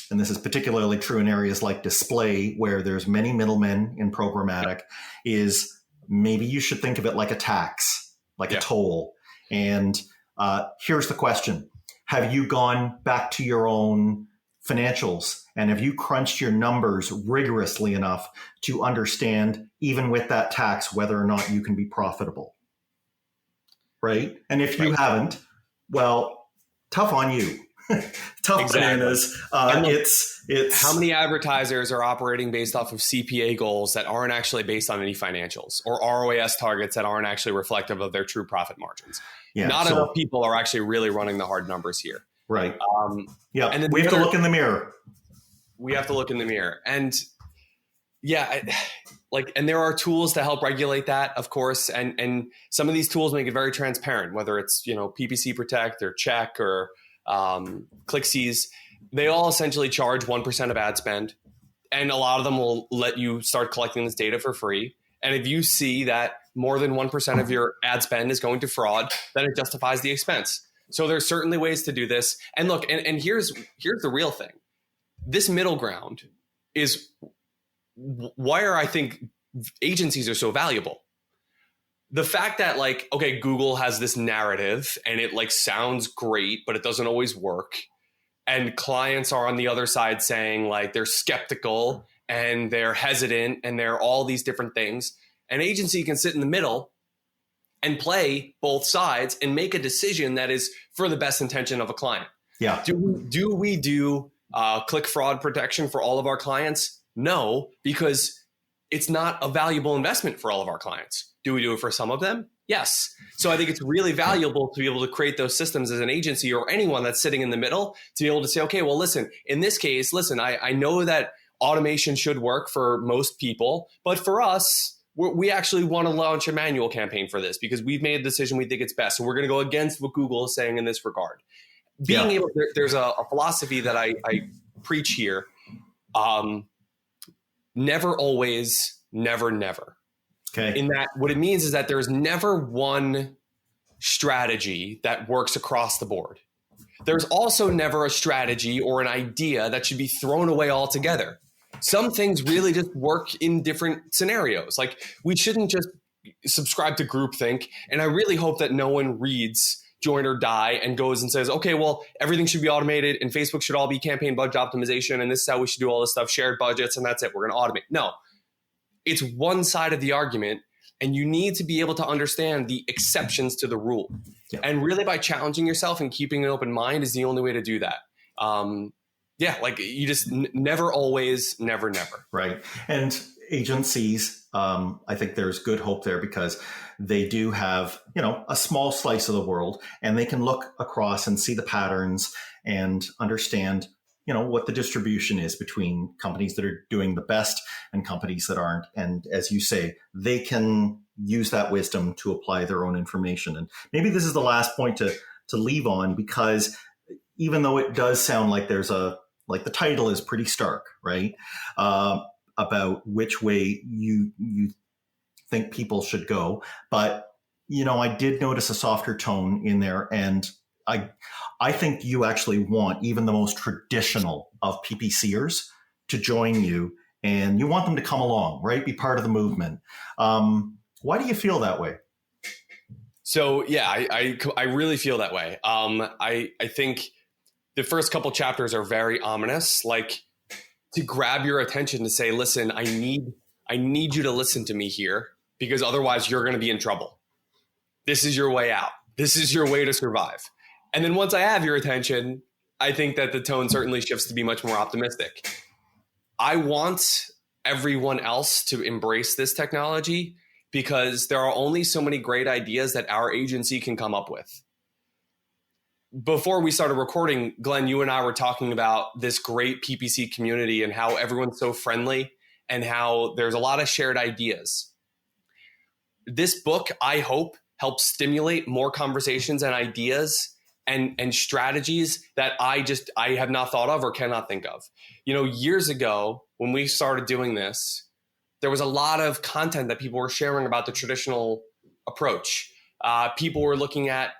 and this is particularly true in areas like display, where there's many middlemen in programmatic, is maybe you should think of it like a tax, like a toll. And here's the question. Have you gone back to your own financials and have you crunched your numbers rigorously enough to understand, even with that tax, whether or not you can be profitable? Right? And if you haven't, well, tough on you. Tough bananas. It's how many advertisers are operating based off of CPA goals that aren't actually based on any financials, or ROAS targets that aren't actually reflective of their true profit margins? Yeah, Not enough people are actually really running the hard numbers here. Right. And then we have to look in the mirror. We have to look in the mirror. And and there are tools to help regulate that, of course. And some of these tools make it very transparent, whether it's, PPC Protect or Check or ClickSees. They all essentially charge 1% of ad spend. And a lot of them will let you start collecting this data for free. And if you see that more than 1% of your ad spend is going to fraud, then it justifies the expense. So there's certainly ways to do this. And look, and here's the real thing. This middle ground is why I think agencies are so valuable. The fact that Google has this narrative and it sounds great, but it doesn't always work. And clients are on the other side saying they're skeptical and they're hesitant and they're all these different things. An agency can sit in the middle and play both sides and make a decision that is for the best intention of a client. Yeah. Do we do click fraud protection for all of our clients? No, because it's not a valuable investment for all of our clients. Do we do it for some of them? Yes. So I think it's really valuable to be able to create those systems as an agency or anyone that's sitting in the middle to be able to say, okay, well, listen, in this case, I know that automation should work for most people, but for us, we actually want to launch a manual campaign for this because we've made a decision we think it's best. So we're going to go against what Google is saying in this regard. There's a philosophy that I preach here. Never always, never, never. Okay. In that, what it means is that there's never one strategy that works across the board. There's also never a strategy or an idea that should be thrown away altogether. Some things really just work in different scenarios. We shouldn't just subscribe to groupthink. And I really hope that no one reads Join or Die and goes and says, okay, well, everything should be automated and Facebook should all be campaign budget optimization. And this is how we should do all this stuff, shared budgets. And that's it. We're going to automate. No, it's one side of the argument. And you need to be able to understand the exceptions to the rule. Yeah. And really by challenging yourself and keeping an open mind is the only way to do that. You just never always, never, never. Right. And agencies, I think there's good hope there because they do have, a small slice of the world and they can look across and see the patterns and understand, what the distribution is between companies that are doing the best and companies that aren't. And as you say, they can use that wisdom to apply their own information. And maybe this is the last point to leave on, because even though it does sound like there's the title is pretty stark, right? About which way you think people should go. But, I did notice a softer tone in there. And I think you actually want even the most traditional of PPCers to join you, and you want them to come along, right? Be part of the movement. Why do you feel that way? So, yeah, I really feel that way. I think the first couple chapters are very ominous, to grab your attention to say, listen, I need you to listen to me here because otherwise you're going to be in trouble. This is your way out. This is your way to survive. And then once I have your attention, I think that the tone certainly shifts to be much more optimistic. I want everyone else to embrace this technology because there are only so many great ideas that our agency can come up with. Before we started recording, Glenn, you and I were talking about this great PPC community and how everyone's so friendly and how there's a lot of shared ideas. This book, I hope, helps stimulate more conversations and ideas and strategies that I have not thought of or cannot think of. Years ago, when we started doing this, there was a lot of content that people were sharing about the traditional approach. People were looking at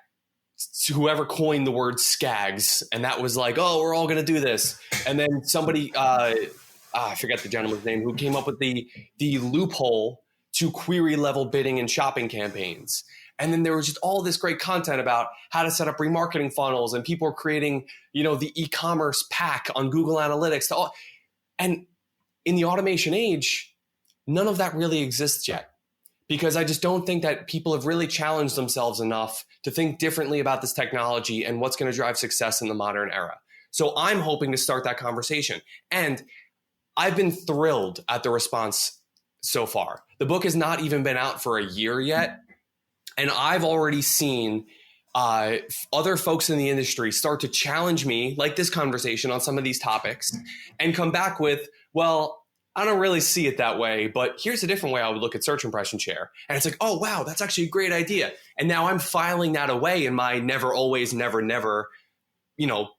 whoever coined the word SCAGs, and that was oh, we're all going to do this. And then somebody, I forget the gentleman's name, who came up with the loophole to query level bidding and shopping campaigns. And then there was just all this great content about how to set up remarketing funnels, and people were creating, the e-commerce pack on Google Analytics. And in the automation age, none of that really exists yet, because I just don't think that people have really challenged themselves enough to think differently about this technology and what's going to drive success in the modern era. So I'm hoping to start that conversation. And I've been thrilled at the response so far. The book has not even been out for a year yet. And I've already seen other folks in the industry start to challenge me, like this conversation, on some of these topics, and come back with, well, I don't really see it that way, but here's a different way I would look at search impression share. And it's like, oh, wow, that's actually a great idea. And now I'm filing that away in my never, always, never, never,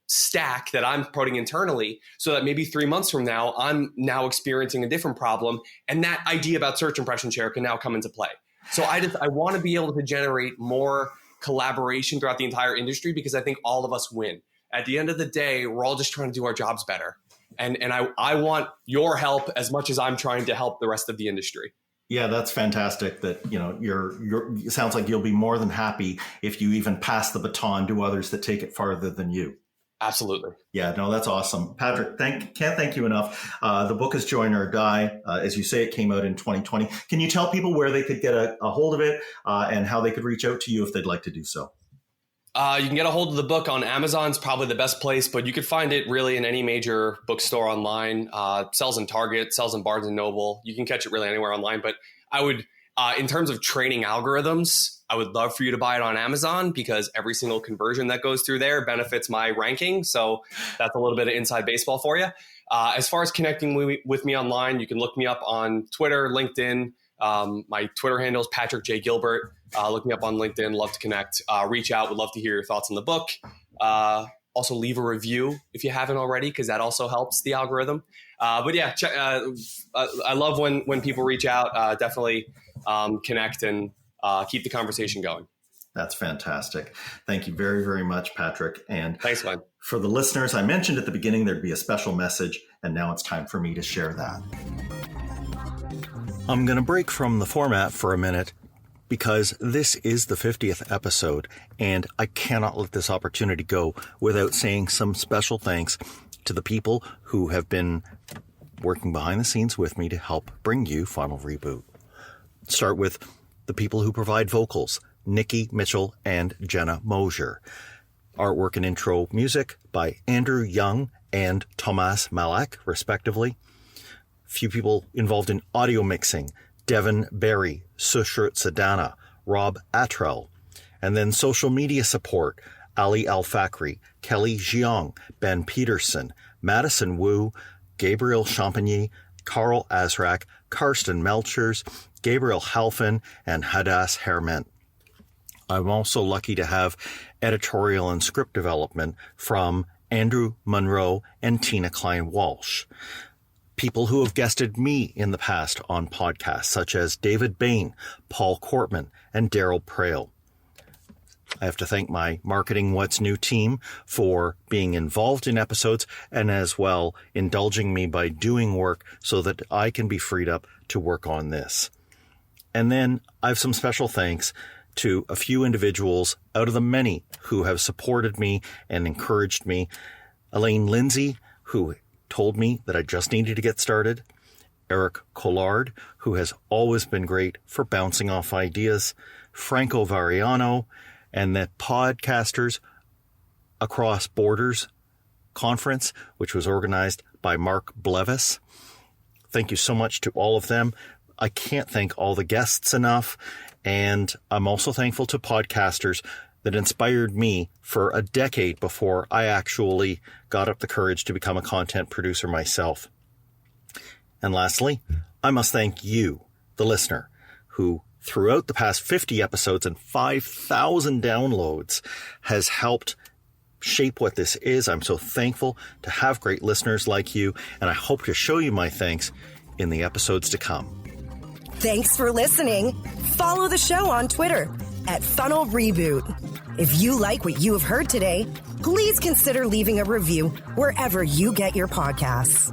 stack that I'm putting internally, so that maybe 3 months from now, I'm now experiencing a different problem. And that idea about search impression share can now come into play. So I want to be able to generate more collaboration throughout the entire industry, because I think all of us win. At the end of the day, we're all just trying to do our jobs better. And I want your help as much as I'm trying to help the rest of the industry. Yeah, that's fantastic that, it sounds like you'll be more than happy if you even pass the baton to others that take it farther than you. Absolutely. Yeah, no, that's awesome. Patrick, can't thank you enough. The book is Join or Die. As you say, it came out in 2020. Can you tell people where they could get a hold of it and how they could reach out to you if they'd like to do so? You can get a hold of the book on Amazon. It's probably the best place, but you could find it really in any major bookstore online. Sells in Target, sells in Barnes & Noble. You can catch it really anywhere online. But I would, in terms of training algorithms, I would love for you to buy it on Amazon, because every single conversion that goes through there benefits my ranking. So that's a little bit of inside baseball for you. As far as connecting with me online, you can look me up on Twitter, LinkedIn. My Twitter handle is Patrick J. Gilbert. Look me up on LinkedIn. Love to connect. Reach out. Would love to hear your thoughts on the book. Also, leave a review if you haven't already, because that also helps the algorithm. But yeah, I love when people reach out. Definitely connect and keep the conversation going. That's fantastic. Thank you very, very much, Patrick. And thanks, Glenn. For the listeners, I mentioned at the beginning there'd be a special message, and now it's time for me to share that. I'm going to break from the format for a minute, because this is the 50th episode, and I cannot let this opportunity go without saying some special thanks to the people who have been working behind the scenes with me to help bring you Final Reboot. Start with the people who provide vocals, Nikki Mitchell and Jenna Mosier. Artwork and intro music by Andrew Young and Tomas Malak, respectively. Few people involved in audio mixing, Devin Berry, Sushrut Sadana, Rob Attrell. And then social media support, Ali Al-Fakri, Kelly Jiang, Ben Peterson, Madison Wu, Gabriel Champagny, Carl Azrak, Karsten Melchers, Gabriel Halfin, and Hadass Herman. I'm also lucky to have editorial and script development from Andrew Munro and Tina Klein-Walsh. People who have guested me in the past on podcasts, such as David Bain, Paul Cortman, and Daryl Prale. I have to thank my Marketing What's New team for being involved in episodes and as well indulging me by doing work so that I can be freed up to work on this. And then I have some special thanks to a few individuals out of the many who have supported me and encouraged me. Elaine Lindsay, who told me that I just needed to get started. Eric Collard, who has always been great for bouncing off ideas. Franco Variano, and the Podcasters Across Borders conference, which was organized by Mark Blevis. Thank you so much to all of them. I can't thank all the guests enough. And I'm also thankful to podcasters that inspired me for a decade before I actually got up the courage to become a content producer myself. And lastly, I must thank you, the listener, who throughout the past 50 episodes and 5,000 downloads has helped shape what this is. I'm so thankful to have great listeners like you, and I hope to show you my thanks in the episodes to come. Thanks for listening. Follow the show on Twitter @Funnel Reboot. If you like what you have heard today, please consider leaving a review wherever you get your podcasts.